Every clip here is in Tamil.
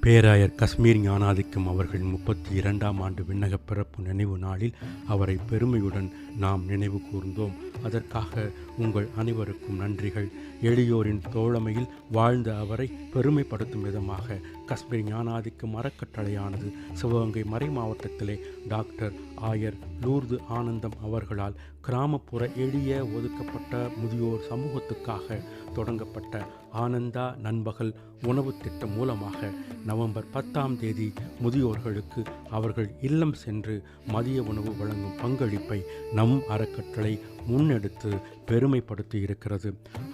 பேராயர் கஸ்மீர் ஞானாதிக்கம் அவர்களின் 32ஆம் ஆண்டு விண்ணகப் பிறப்பு நினைவு நாளில் அவரை பெருமையுடன் நாம் நினைவு கூர்ந்தோம். அதற்காக உங்கள் அனைவருக்கும் நன்றிகள். எளியோரின் தோழமையில் வாழ்ந்த அவரை பெருமைப்படுத்தும் விதமாக கஸ்மீர் ஞானாதிக்கம் அறக்கட்டளையானது சிவகங்கை மறை மாவட்டத்திலே டாக்டர் ஆயர் லூர்து ஆனந்தம் அவர்களால் கிராமப்புற எளிய ஒதுக்கப்பட்ட முதியோர் சமூகத்துக்காக தொடங்கப்பட்ட ஆனந்தா நண்பகல் உணவு திட்டம் மூலமாக நவம்பர் 10ஆம் தேதி முதியோர்களுக்கு அவர்கள் இல்லம் சென்று மதிய உணவு வழங்கும் பங்களிப்பை நம் அறக்கட்டளை முன்னெடுத்து பெருமைப்படுத்தி இருக்கிறது.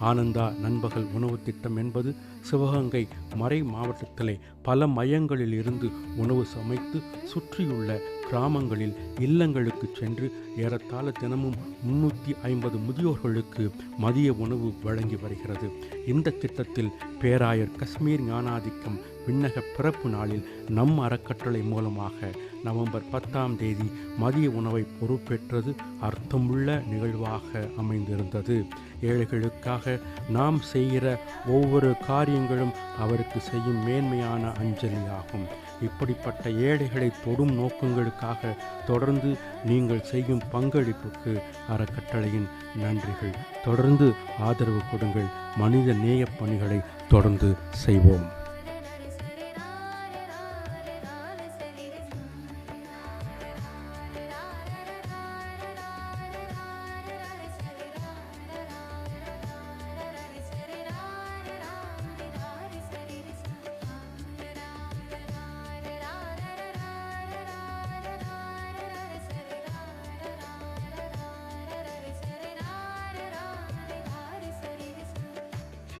ஆனந்தா நண்பகல் உணவு திட்டம் என்பது சிவகங்கை மறை மாவட்டத்திலே பல மையங்களில் இருந்து உணவு சமைத்து சுற்றியுள்ள கிராமங்களில் இல்லங்களுக்கு சென்று ஏறத்தாழ தினமும் 350 முதியோர்களுக்கு மதிய உணவு வழங்கி வருகிறது. இந்த திட்டத்தில் பேராயர் கஸ்மீர் ஞானாதிக்கம் விண்ணக பிறப்பு நாளில் நம் அறக்கட்டளை மூலமாக நவம்பர் 10ஆம் தேதி மதிய உணவை பொறுப்பேற்றது அர்த்தமுள்ள நிகழ்வாக அமைந்திருந்தது. ஏழைகளுக்காக நாம் செய்கிற ஒவ்வொரு காரியங்களும் அவருக்கு செய்யும் மேன்மையான அஞ்சலியாகும். இப்படிப்பட்ட ஏழைகளை தொடும் நோக்கங்களுக்காக தொடர்ந்து நீங்கள் செய்யும் பங்களிப்புக்கு அறக்கட்டளையின் நன்றிகள். தொடர்ந்து ஆதரவு கொடுங்கள். மனித நேய பணிகளை தொடர்ந்து செய்வோம்.